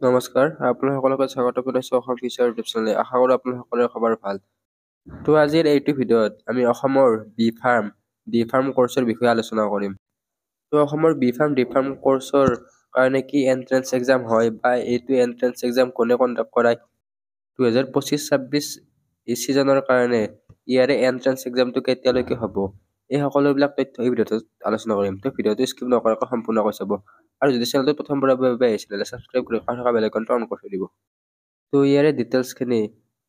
নমস্কাৰ, আপোনালোকক স্বাগত জনাইছোঁ অসম ফিচাৰ ইউটিউব চেনেলে। আশা কৰোঁ আপোনালোকৰ খবৰ ভাল। তো আজিৰ এইটো ভিডিঅ'ত আমি অসমৰ ডি ফাৰ্ম কোৰ্চৰ বিষয়ে আলোচনা কৰিম। তো অসমৰ ডি ফাৰ্ম কোৰ্চৰ কাৰণে কি এন্ট্ৰেন্স এক্সাম হয় বা এইটো এন্ট্ৰেন্স এক্সাম কোনে কণ্ডাক্ট কৰায়, 2025-26 ছিজনৰ কাৰণে ইয়াৰে এন্ট্ৰেন্স এক্সামটো কেতিয়ালৈকে হ'ব, এই সকলোবিলাক তথ্য এই ভিডিঅ'টোত আলোচনা কৰিম। তো ভিডিঅ'টো স্কিপ নকৰাকৈ সম্পূৰ্ণকৈ চাব। আৰু যদি চেনেলটো প্ৰথমবাৰৰ বাবে আহিছে তেন্তে ছাবস্ক্ৰাইব কৰি কাষত থকা বেল আইকনটো অন কৰি থৈ দিব। তো ইয়াৰে ডিটেইলছখিনি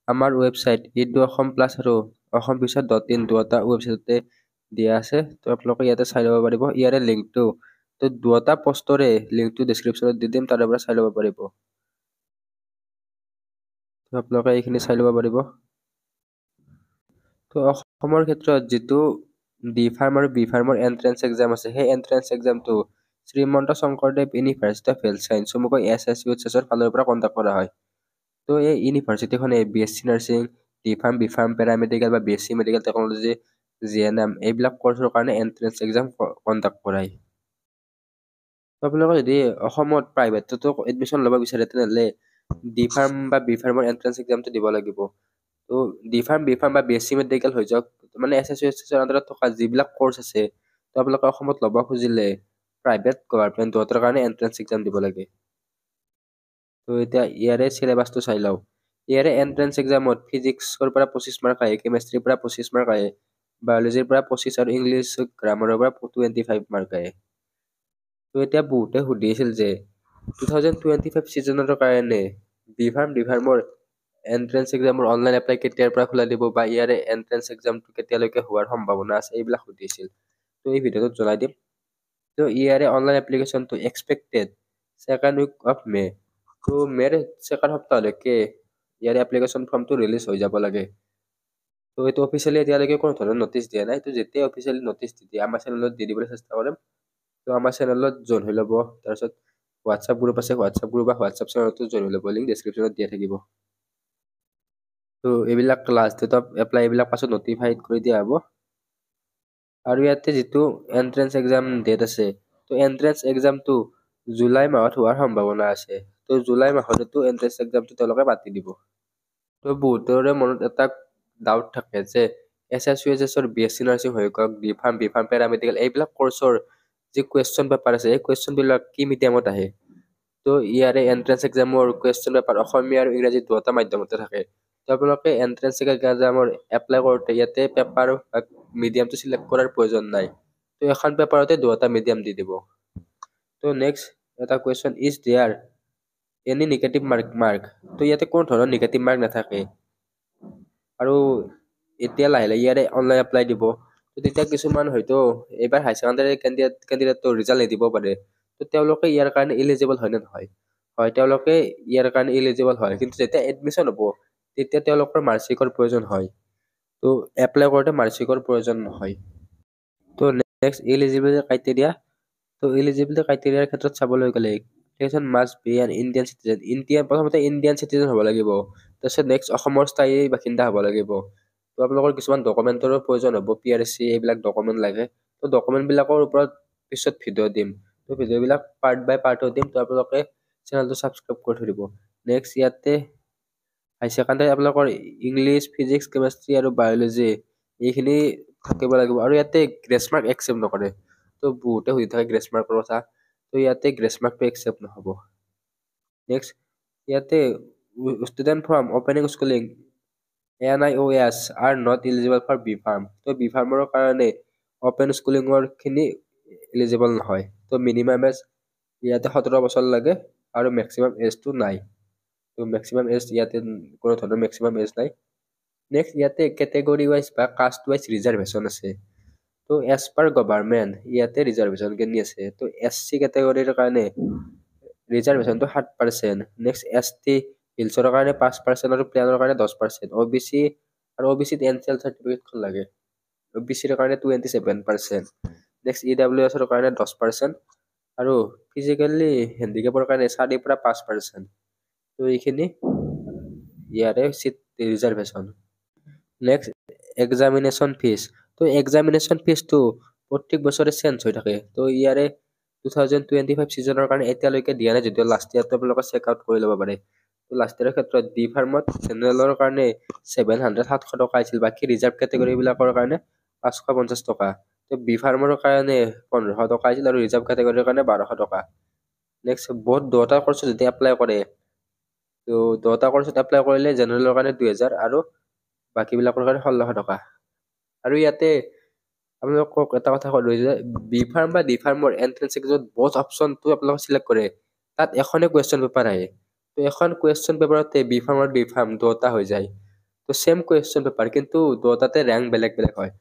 আমাৰ ৱেবছাইট ইডু অসম প্লাছ আৰু অসম ফিচাৰ .in দুয়োটা ৱেবছাইটতে দিয়া আছে। তো আপোনালোকে ইয়াতে চাই ল'ব পাৰিব। ইয়াৰে লিংকটো তো দুয়োটা পষ্টৰে লিংকটো ডেছক্ৰিপশ্যনত দি দিম, তাৰে পৰা চাই ল'ব পাৰিব। তো আপোনালোকে এইখিনি চাই ল'ব পাৰিব। তো অসমৰ ক্ষেত্ৰত যিটো ডি ফাৰ্ম আৰু বি ফাৰ্মৰ এন্ট্ৰেন্স এক্সাম আছে, সেই এন্ট্ৰেন্স এক্সামটো Srimanta Sankardev university of health science চমুকৈ SSUHS ফালৰ পৰা কণ্ডাক্ট কৰা হয়। তো এই ইউনিভাৰ্চিটিখনে BSc nursing, D pharm, B pharm, paramedical বা BSc মেডিকেল টেকনলজি, GNM এইবিলাক কৰ্চৰ কাৰণে এন্ট্ৰেন্স এক্সাম কণ্ডাক্ট কৰায়। তো আপোনালোকে যদি অসমত প্ৰাইভেটতো এডমিশ্যন ল'ব বিচাৰে তেনেহ'লে ডি ফাৰ্ম বা বি ফাৰ্মৰ এন্ট্ৰেন্স এক্সামটো দিব লাগিব। তো ডি ফাৰ্ম, বি ফাৰ্ম বা BSc মেডিকেল হৈ যাওক, মানে SSUHS আণ্ডাৰত থকা যিবিলাক কৰ্চ আছে, তো আপোনালোকে অসমত ল'ব খুজিলে প্ৰাইভেট গভৰ্ণমেণ্ট দুয়োটাৰ কাৰণে এন্ট্ৰেন্স এক্সাম দিব লাগে। তো এতিয়া ইয়াৰে চিলেবাছটো চাই লওঁ। ইয়াৰে এন্ট্ৰেন্স এক্সামত ফিজিক্সৰ পৰা 25 মাৰ্ক আহে, কেমেষ্ট্ৰিৰ পৰা 25 মাৰ্ক আহে, বায়'লজিৰ পৰা 25 আৰু ইংলিছ গ্ৰামাৰৰ পৰা 25 মাৰ্ক আহে। তো এতিয়া বহুতে সুধি আছিল যে 2025 ছিজনৰ কাৰণে ডি ফাৰ্মৰ এন্ট্ৰেন্স এক্সামৰ অনলাইন এপ্লাই কেতিয়াৰ পৰা খোলা দিব বা ইয়াৰে এন্ট্ৰেন্স এক্সামটো কেতিয়ালৈকে হোৱাৰ সম্ভাৱনা আছে, এইবিলাক সুধিছিল। তো এই ভিডিঅ'টোত জনাই দিম। তো ইয়াৰে অনলাইন এপ্লিকেশ্যনটো expected second week of May. তো মেৰ ছেকেণ্ড সপ্তাহলৈকে ইয়াৰে এপ্লিকেশ্যন ফৰ্মটো ৰিলিজ হৈ যাব লাগে। তো এইটো অফিচিয়েলি এতিয়ালৈকে কোনো ধৰণৰ নটিচ দিয়া নাই। তো যেতিয়া অফিচিয়েলি নটিচ দি দিয়ে আমাৰ চেনেলত দি দিবলৈ চেষ্টা কৰিম। তো আমাৰ চেনেলত জইন হৈ ল'ব। তাৰপিছত হোৱাটছআপ গ্ৰুপ আছে, হোৱাটছআপ গ্ৰুপ বা হোৱাটছআপ চেনেলতো জইন হৈ ল'ব, লিংক ডেছক্ৰিপশ্যনত দিয়া থাকিব। তো এইবিলাক লাষ্ট ডেট অফ এপ্লাই এইবিলাক পাছত নটিফাইড কৰি দিয়া হ'ব। আৰু ইয়াতে যিটো এন্ট্ৰেন্স এক্সাম ডেট আছে, তো এন্ট্ৰেন্স এক্সামটো জুলাই মাহত হোৱাৰ সম্ভাৱনা আছে। তো জুলাই মাহতো এন্ট্ৰেন্স এক্সামটো তেওঁলোকে পাতি দিব। তো বহুতৰে মনত এটা ডাউট থাকে যে SSUHSৰ BSc নাৰ্ছিং হৈ গ'ল, বি ফাৰ্ম, পেৰামেডিকেল এইবিলাক কৰ্চৰ যি কুৱেশ্যন পেপাৰ আছে, এই কুৱেশ্যনবিলাক কি মিডিয়ামত আহে। তো ইয়াৰে এন্ট্ৰেন্স এক্সামৰ কুৱেশ্যন পেপাৰ অসমীয়া আৰু ইংৰাজী দুয়োটা মাধ্যমতে থাকে। তো আপোনালোকে এন্ট্ৰেন্স এক্সামৰ এপ্লাই কৰোঁতে ইয়াতে পেপাৰ বা মিডিয়ামটো চিলেক্ট কৰাৰ প্ৰয়োজন নাই। তো এখন পেপাৰতে দুয়োটা মিডিয়াম দি দিব। তো নেক্সট এটা question, is there any negative mark. তো ইয়াতে কোনো ধৰণৰ নিগেটিভ মাৰ্ক নাথাকে। আৰু এতিয়া লাহে লাহে ইয়াৰে অনলাইন এপ্লাই দিব। তো তেতিয়া কিছুমান হয়তো এইবাৰ হাই ছেকেণ্ডাৰী কেণ্ডিডেটটো ৰিজাল্ট নিদিব পাৰে। তো তেওঁলোকে ইয়াৰ কাৰণে ইলিজিবল হয় নে নহয়? হয়, তেওঁলোকে ইয়াৰ কাৰণে ইলিজিবল হয়, কিন্তু যেতিয়া এডমিশ্যন হ'ব তেতিয়া তেওঁলোকৰ মাৰ্কশ্বিটৰ প্ৰয়োজন হয়। তো এপ্লাই কৰোঁতে মাৰ্কশ্বিটৰ প্ৰয়োজন নহয়। তো নেক্সট ইলিজিবিলিটি ক্ৰাইটেৰিয়া। তো ইলিজিবিলিটি ক্ৰাইটেৰিয়াৰ ক্ষেত্ৰত চাবলৈ গ'লে application must B N Indian citizen. প্ৰথমতে ইণ্ডিয়ান চিটিজেন হ'ব লাগিব। তাৰপিছত নেক্সট অসমৰ স্থায়ী বাসিন্দা হ'ব লাগিব। তো আপোনালোকৰ কিছুমান ডকুমেণ্টৰো প্ৰয়োজন হ'ব, PRC এইবিলাক ডকুমেণ্ট লাগে। তো ডকুমেণ্টবিলাকৰ ওপৰত পিছত ভিডিঅ' দিম। তো ভিডিঅ'বিলাক পাৰ্ট বাই পাৰ্টত দিম। তো আপোনালোকে চেনেলটো ছাবস্ক্ৰাইব কৰি থৈ দিব। নেক্সট ইয়াতে হাই ছেকেণ্ডাৰী আপোনালোকৰ ইংলিছ, ফিজিক্স, কেমেষ্ট্ৰি আৰু বায়'লজি এইখিনি থাকিব লাগিব। আৰু ইয়াতে গ্ৰেছ মাৰ্ক একচেপ্ট নকৰে। তো বহুতে সুধি থাকে গ্ৰেছ মাৰ্কৰ কথা। তো ইয়াতে গ্ৰেছ মাৰ্কটো একচেপ্ট নহ'ব। নেক্সট ইয়াতে student from opening schooling NIOS are not eligible for B pharm. তো বি ফাৰ্মৰ কাৰণে অপেন স্কুলিঙৰ খিনি এলিজিবল নহয়। তো মিনিমাম এজ ইয়াতে 17 বছৰ লাগে আৰু মেক্সিমাম এজটো নাই। তো মেক্সিমাম এজ ইয়াতে কোনো ধৰণৰ মেক্সিমাম এজ নাই। নেক্সট ইয়াতে কেটেগৰী ৱাইজ বা কাষ্ট ৱাইজ ৰিজাৰ্ভেশ্যন আছে। তো এজ পাৰ গভাৰ্ণমেণ্ট ইয়াতে ৰিজাৰ্ভেশ্যন খিনি আছে। তো SC কেটেগৰীৰ কাৰণে ৰিজাৰ্ভেশ্যনটো 7%। নেক্সট ST হিলছৰ কাৰণে 5% আৰু প্লেনৰ কাৰণে 10%। OBC আৰু OBCত NCL চাৰ্টিফিকেটখন লাগে। OBCৰ কাৰণে 27%। নেক্সট EWSৰ কাৰণে 10% আৰু ফিজিকেলি হেণ্ডিকেপৰ কাৰণে 4 পৰা 5%। তো এইখিনি ইয়াৰে seat reservation. Next examination fees. তো এক্সামিনেশ্যন ফিজটো প্ৰত্যেক বছৰে চেঞ্জ হৈ থাকে। তো ইয়াৰে 2025 ছিজনৰ কাৰণে এতিয়ালৈকে দিয়া নাই, যদিও লাষ্ট ইয়াৰটো আপোনালোকে চেক আউট কৰি ল'ব পাৰে। তো লাষ্ট ইয়াৰৰ ক্ষেত্ৰত ডি ফাৰ্মত জেনেৰেলৰ কাৰণে 700 টকা আছিল, বাকী ৰিজাৰ্ভ কেটেগৰীবিলাকৰ কাৰণে 550 টকা। তো বি ফাৰ্মৰ কাৰণে 1500 টকা আছিল আৰু ৰিজাৰ্ভ কেটেগৰীৰ কাৰণে 1200 টকা। নেক্সট বহুত দুটা কোৰ্চ যদি এপ্লাই কৰে, তো দুটা কোৰ্চত এপ্লাই কৰিলে জেনেৰেলৰ কাৰণে 2000 আৰু বাকীবিলাকৰ কাৰণে 1600 টকা। আৰু ইয়াতে আপোনালোকক এটা কথা ক'লো যে বি ফাৰ্ম বা ডি ফাৰ্মৰ এন্ট্ৰেন্স এক্সামত বহুত অপশ্যনটো আপোনালোকে চিলেক্ট কৰে, তাত এখনে কুৱেশ্যন পেপাৰ আহে। তো এখন কুৱেশ্যন পেপাৰতে বি ফাৰ্ম আৰু ডি ফাৰ্ম দুটা হৈ যায়। তো সেম কুৱেশ্যন পেপাৰ, কিন্তু দুটাতে ৰেংক বেলেগ বেলেগ হয়।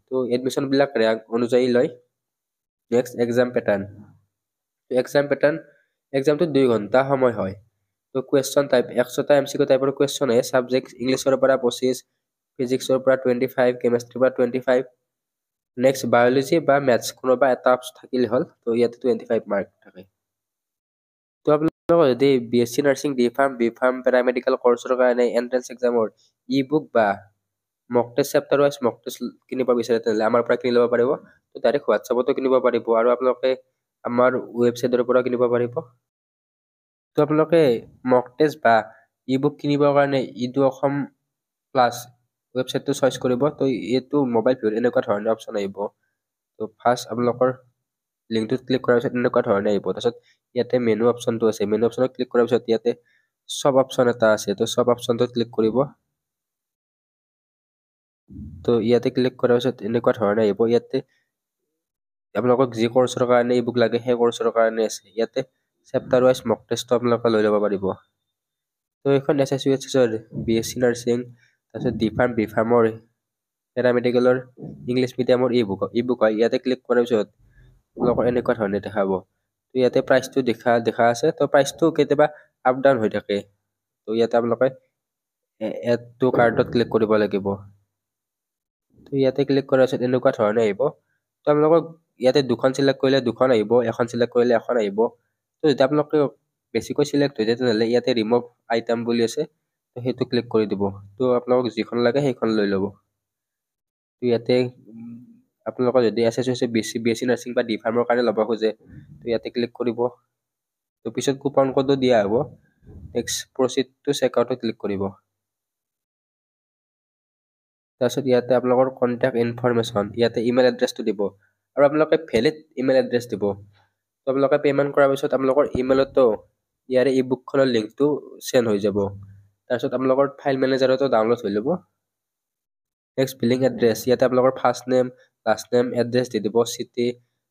তো এডমিশ্যনবিলাক ৰেংক অনুযায়ী লয়। Next exam pattern. এক্সামটো 2 ঘণ্টা সময় হয়। তো কুৱেশ্যন টাইপ 100টা MCQ টাইপৰ কুৱেশ্যন আহে। ছাবজেক্ট ইংলিছৰ পৰা 25, ফিজিক্সৰ পৰা 25, কেমেষ্ট্ৰিৰ পৰা 25। নেক্সট বায়'লজি বা মেথছ কোনোবা এটা থাকিলে হ'ল। তো ইয়াতে 25 মাৰ্ক থাকে। তো আপোনালোকৰ যদি BSc nursing B pharm paramedical কৰ্চৰ কাৰণে এন্ট্ৰেন্স এক্সামৰ ই বুক বা mock test chapter wise mock test কিনিব বিচাৰে, তেনেহ'লে আমাৰ পৰা কিনি ল'ব পাৰিব। তো ডাইৰেক্ট হোৱাটছআপতো কিনিব পাৰিব আৰু আপোনালোকে আমাৰ ৱেবছাইটৰ পৰা কিনিব পাৰিব। তো আপোনালোকে মক টেষ্ট বা ই বুক কিনিবৰ কাৰণে ইডু অসম প্লাছ ৱেবছাইটটো চইচ কৰিব। তো এইটো মোবাইল ভিউত এনেকুৱা ধৰণৰ অপশ্যন আহিব। তো ফাৰ্ষ্ট আপোনালোকৰ লিংকটোত ক্লিক কৰাৰ পিছত এনেকুৱা ধৰণে আহিব। তাৰপিছত ইয়াতে মেনু অপশ্যনটো আছে, মেনু অপশ্যনত ক্লিক কৰাৰ পিছত ইয়াতে সব অপশ্যন এটা আছে। তো সব অপশ্যনটোত ক্লিক কৰিব। তো ইয়াতে ক্লিক কৰাৰ পিছত এনেকুৱা ধৰণে আহিব। ইয়াতে আপোনালোকক যি কোৰ্চৰ কাৰণে ই বুক লাগে সেই কোৰ্চৰ কাৰণে আছে। ইয়াতে চেপ্টাৰ ৱাইজ মক টেষ্টটো আপোনালোকে লৈ ল'ব পাৰিব। তো এইখন SSUHSৰ BSc নাৰ্ছিং, তাৰপিছত বি ফাৰ্মৰ পেৰামেডিকেলৰ ইংলিছ মিডিয়ামৰ ই বুক হয়। ইয়াতে ক্লিক কৰাৰ পিছত আপোনালোকৰ এনেকুৱা ধৰণে দেখাব। তো ইয়াতে প্ৰাইচটো দেখা আছে। তো প্ৰাইচটো কেতিয়াবা আপ ডাউন হৈ থাকে। তো ইয়াতে আপোনালোকে এড টু কাৰ্টত ক্লিক কৰিব লাগিব। তো ইয়াতে ক্লিক কৰাৰ পিছত এনেকুৱা ধৰণে আহিব। তো আপোনালোকক ইয়াতে দুখন চিলেক্ট কৰিলে দুখন আহিব, এখন চিলেক্ট কৰিলে এখন আহিব। তো যেতিয়া আপোনালোকে বেছিকৈ চিলেক্ট হৈ যায়, তেনেহ'লে ইয়াতে ৰিমুভ আইটেম বুলি আছে, তো সেইটো ক্লিক কৰি দিব। তো আপোনালোকক যিখন লাগে সেইখন লৈ ল'ব। তো ইয়াতে আপোনালোকৰ যদি BSc নাৰ্ছিং বা ডি ফাৰ্মৰ কাৰণে ল'ব খোজে, তো ইয়াতে ক্লিক কৰিব। তো পিছত কুপন কোডো দিয়া হ'ব। নেক্সট প্ৰচিড টু চেকআউটত ক্লিক কৰিব। তাৰপিছত ইয়াতে আপোনালোকৰ কণ্টেক্ট ইনফৰমেশ্যন, ইয়াতে ইমেইল এড্ৰেছটো দিব আৰু আপোনালোকে ভেলিড ইমেইল এড্ৰেছ দিব। তো আপোনালোকে পে'মেণ্ট কৰাৰ পিছত আপোনালোকৰ ইমেইলতো ইয়াৰে ই বুকখনৰ লিংকটো চেণ্ড হৈ যাব। তাৰপিছত আপোনালোকৰ ফাইল মেনেজাৰতো ডাউনলোড হৈ ল'ব। নেক্সট বিলিং এড্ৰেছ, ইয়াতে আপোনালোকৰ first name, last name, address দি দিব, চিটি,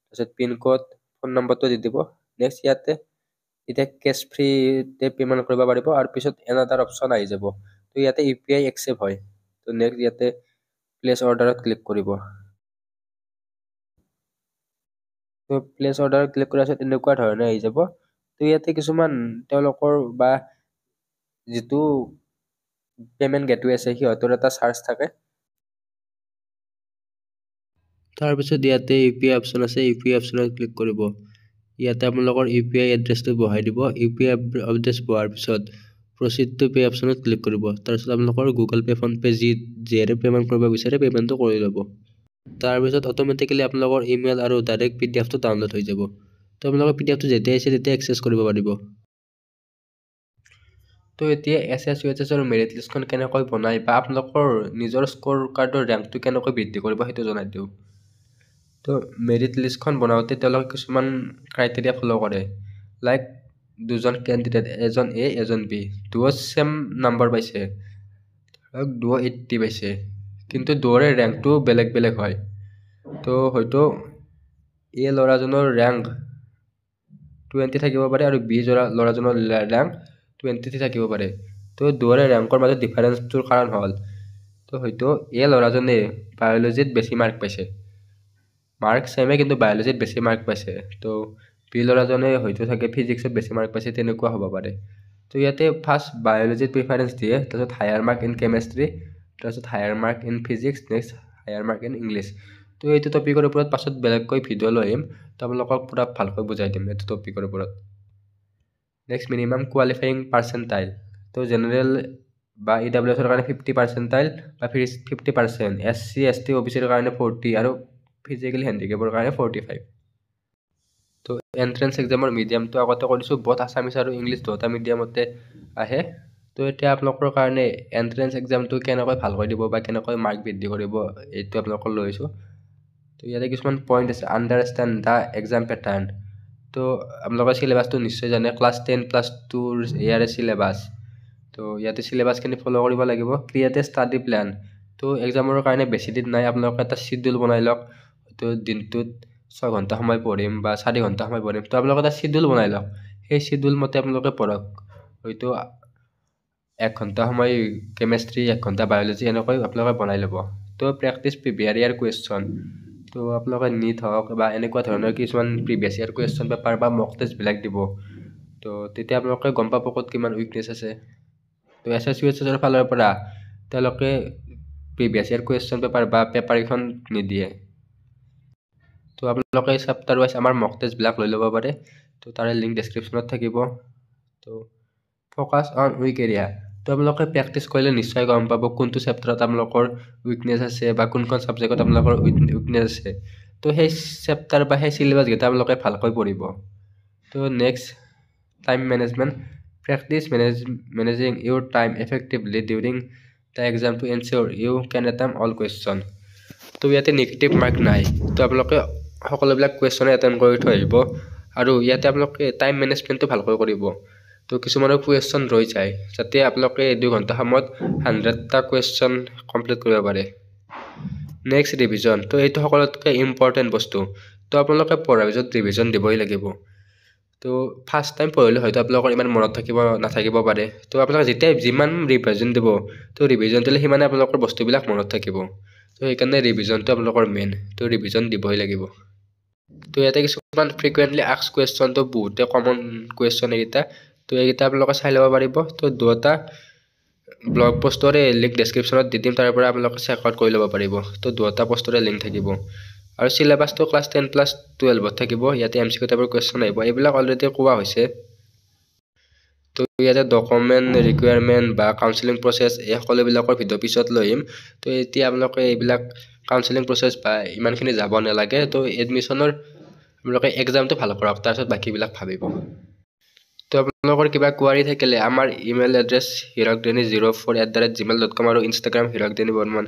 তাৰপিছত পিনক'ড, ফোন নম্বৰটো দি দিব। নেক্সট ইয়াতে এতিয়া কেছ ফ্ৰীতে পে'মেণ্ট কৰিব পাৰিব আৰু পিছত এনাদাৰ অপশ্যন আহি যাব। তো ইয়াতে UPI একচেপ্ট হয়। তো নেক্সট ইয়াতে প্লেচ অৰ্ডাৰত ক্লিক কৰিব। তো প্লেচ অৰ্ডাৰত ক্লিক কৰাৰ পিছত এনেকুৱা ধৰণে আহি যাব। তো ইয়াতে কিছুমান তেওঁলোকৰ বা যিটো পে'মেণ্ট গেটৱে আছে সিহঁতৰ এটা চাৰ্জ থাকে। তাৰপিছত ইয়াতে UPI অপশ্যন আছে, UPI অপশ্যনত ক্লিক কৰিব। ইয়াতে আপোনালোকৰ UPI এড্ৰেছটো বহাই দিব। UPI এড্ৰেছ পোৱাৰ পিছত প্ৰচিড টু পে অপশ্যনত ক্লিক কৰিব। তাৰপিছত আপোনালোকৰ গুগল পে, ফোন পে যিহেৰে পে'মেণ্ট কৰিব বিচাৰে পে'মেণ্টটো কৰি ল'ব। তাৰপিছত অট'মেটিকেলি আপোনালোকৰ ইমেইল আৰু ডাইৰেক্ট PDFটো ডাউনলোড হৈ যাব। তো আপোনালোকৰ PDFটো যেতিয়া আহিছে তেতিয়া এক্সেছ কৰিব পাৰিব। তো এতিয়া SSUHSৰ মেৰিট লিষ্টখন কেনেকৈ বনাই বা আপোনালোকৰ নিজৰ স্ক'ৰ কাৰ্ডৰ ৰেংকটো কেনেকৈ বৃদ্ধি কৰিব সেইটো জনাই দিওঁ। তো মেৰিট লিষ্টখন বনাওঁতে তেওঁলোকে কিছুমান ক্ৰাইটেৰিয়া ফ'ল' কৰে। লাইক দুজন কেণ্ডিডেট, এজন A এজন B, দুয়ো চেম নাম্বাৰ পাইছে, দুয়ো 80 পাইছে, কিন্তু দুয়োৰে ৰেংকটো বেলেগ বেলেগ হয়। তো হয়তো A ল'ৰাজনৰ ৰেংক 20 থাকিব পাৰে আৰু B ল'ৰাজনৰ ৰেংক 23 থাকিব পাৰে। তো দুয়োৰে ৰেংকৰ মাজত ডিফাৰেঞ্চটোৰ কাৰণ হ'ল তো হয়তো A ল'ৰাজনে বায়'লজিত বেছি মাৰ্ক পাইছে, মাৰ্ক ছেমে কিন্তু বায়'লজিত বেছি মাৰ্ক পাইছে। তো B ল'ৰাজনে হয়তো চাগে ফিজিক্সত বেছি মাৰ্ক পাইছে, তেনেকুৱা হ'ব পাৰে। তো ইয়াতে ফাৰ্ষ্ট বায়'লজিত প্ৰিফাৰেঞ্চ দিয়ে, তাৰপিছত হায়াৰ মাৰ্ক ইন কেমেষ্ট্ৰি, তাৰপিছত higher mark in physics, next higher mark in English. তো এইটো টপিকৰ ওপৰত পাছত বেলেগকৈ ভিডিঅ' লৈ আহিম, তো আপোনালোকক পূৰা ভালকৈ বুজাই দিম এইটো টপিকৰ ওপৰত। Next minimum qualifying percentile. তো জেনেৰেল বা EWSৰ কাৰণে 50 পাৰ্চেণ্টাইল বা 50%, SC ST OBCৰ কাৰণে 40 আৰু ফিজিকেলি হেণ্ডিকেপৰ কাৰণে 45। এন্ট্ৰেন্স এক্সামৰ মিডিয়ামটো আগতে কৰিছোঁ, বহুত আছামিছ আৰু ইংলিছ দুটা মিডিয়ামতে আহে। তো এতিয়া আপোনালোকৰ কাৰণে এন্ট্ৰেন্স এক্সামটো কেনেকৈ ভালকৈ দিব বা কেনেকৈ মাৰ্ক বৃদ্ধি কৰিব এইটো আপোনালোকৰ লৈ আহিছোঁ। তো ইয়াতে কিছুমান পইণ্ট আছে। Understand the exam pattern. তো আপোনালোকৰ চিলেবাছটো নিশ্চয় জানে, ক্লাছ 10+2ৰ ইয়াৰে চিলেবাছ। তো ইয়াতে চিলেবাছখিনি ফ'ল' কৰিব লাগিব। ক্ৰিয়েট এ ষ্টাডি প্লেন। তো এক্সামৰ কাৰণে বেছি দিন নাই, আপোনালোকে এটা চিডিউল বনাই লওক। তো দিনটোত 6 ঘণ্টা সময় পঢ়িম বা 4 ঘণ্টা সময় পঢ়িম। তো আপোনালোকে এটা চিডিউল বনাই লওক, সেই চিডিউল মতে আপোনালোকে পঢ়ক। হয়তো 1 ঘণ্টা সময় কেমেষ্ট্ৰি, 1 ঘণ্টা বায়'লজি এনেকৈ আপোনালোকে বনাই ল'ব। তো প্ৰেক্টিছ প্ৰিভিয়াছ ইয়াৰ কুৱেশ্যন। তো আপোনালোকে নিট হওক বা এনেকুৱা ধৰণৰ কিছুমান প্ৰিভিয়াছ ইয়াৰ কুৱেশ্যন পেপাৰ বা মক টেষ্টবিলাক দিব। তো তেতিয়া আপোনালোকে গম পাব ক'ত কিমান উইকনেছ আছে। তো SSUSৰ ফালৰ পৰা তেওঁলোকে প্ৰিভিয়াছ ইয়াৰ কুৱেশ্যন পেপাৰ বা পেপাৰকেইখন নিদিয়ে। তো আপোনালোকে চেপ্টাৰ ৱাইজ আমাৰ মক টেষ্টবিলাক লৈ ল'ব পাৰে। তো তাৰে লিংক ডেছক্ৰিপশ্যনত থাকিব। তো ফ'কাছ অন উইক এৰিয়া। তো আপোনালোকে প্ৰেক্টিছ কৰিলে নিশ্চয় গম পাব কোনটো চেপ্টাৰত আপোনালোকৰ উইকনেছ আছে বা কোনখন ছাবজেক্টত আপোনালোকৰ উইকনেছ আছে। তো সেই চেপ্টাৰ বা সেই চিলেবাছকেইটা আপোনালোকে ভালকৈ পঢ়িব। তো next, time management. Practice managing your time effectively during the exam to ensure you can attempt all question. তো ইয়াতে নিগেটিভ মাৰ্ক নাই। তো আপোনালোকে সকলোবিলাক কুৱেশ্যনে এটেম্প কৰি থৈ আহিব। আৰু ইয়াতে আপোনালোকে টাইম মেনেজমেণ্টটো ভালকৈ কৰিব। তো কিছুমানৰ কুৱেশ্যন ৰৈ যায়, যাতে আপোনালোকে 2 ঘণ্টা সময়ত 100টা কুৱেশ্যন কমপ্লিট কৰিব পাৰে। Next, revision. তো এইটো সকলোতকৈ ইম্পৰ্টেণ্ট বস্তু। তো আপোনালোকে পঢ়াৰ পিছত ৰিভিজন দিবই লাগিব। তো ফাৰ্ষ্ট টাইম পঢ়িলে হয়তো আপোনালোকৰ ইমান মনত নাথাকিব পাৰে। তো আপোনালোকে যেতিয়া যিমান ৰিভিজন দিব, তো ৰিভিজন দিলে সিমানে আপোনালোকৰ বস্তুবিলাক মনত থাকিব। তো সেইকাৰণে ৰিভিজনটো আপোনালোকৰ মেইন। তো ৰিভিজন দিবই লাগিব। তো ইয়াতে কিছুমান ফ্ৰিকুৱেণ্টলি আস্ক কুৱেশ্যন, তো বহুতে কমন কুৱেশ্যন এইকেইটা। তো এইকেইটা আপোনালোকে চাই ল'ব পাৰিব। তো দুটা ব্লগ পষ্টৰে লিংক ডেছক্ৰিপশ্যনত দি দিম, তাৰ পৰা আপোনালোকে চেক আউট কৰি ল'ব পাৰিব। তো দুটা পষ্টৰে লিংক থাকিব। আৰু চিলেবাছটো ক্লাছ 10+12ত থাকিব। ইয়াতে MCQ টাইপৰ কুৱেশ্যন আহিব। এইবিলাক অলৰেডি কোৱা হৈছে। তো ইয়াতে ডকুমেণ্ট ৰিকুৱাৰমেণ্ট বা কাউন্সেলিং প্ৰচেছ এই সকলোবিলাকৰ ভিডিঅ' পিছত লৈ আহিম। তো এতিয়া আপোনালোকে এইবিলাক কাউন্সেলিং প্ৰচেছ বা ইমানখিনি যাব নালাগে। তো এডমিশ্যনৰ আপোনালোকে এক্সামটো ভাল কৰক, তাৰপিছত বাকীবিলাক ভাবিব। তো আপোনালোকৰ কিবা কোৱাৰি থাকিলে আমাৰ ইমেইল এড্ৰেছ hirakdeni04@gmail.com আৰু ইনষ্টাগ্ৰাম hirakdeni1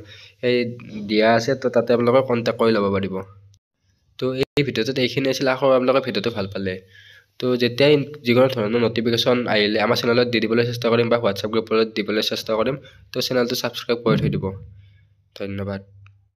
এই দিয়া আছে। তো তাতে আপোনালোকে কণ্টেক্ট কৰি ল'ব পাৰিব। তো এই ভিডিঅ'টোত এইখিনি আছিল। আশা কৰোঁ আপোনালোকে ভিডিঅ'টো ভাল পালে। তো যেতিয়াই যিকোনো ধৰণৰ নটিফিকেশ্যন আহিলে আমাৰ চেনেলত দি দিবলৈ চেষ্টা কৰিম বা হোৱাটছআপ গ্ৰুপত দিবলৈ চেষ্টা কৰিম। তো চেনেলটো ছাবস্ক্ৰাইব কৰি থৈ দিব। ধন্যবাদ।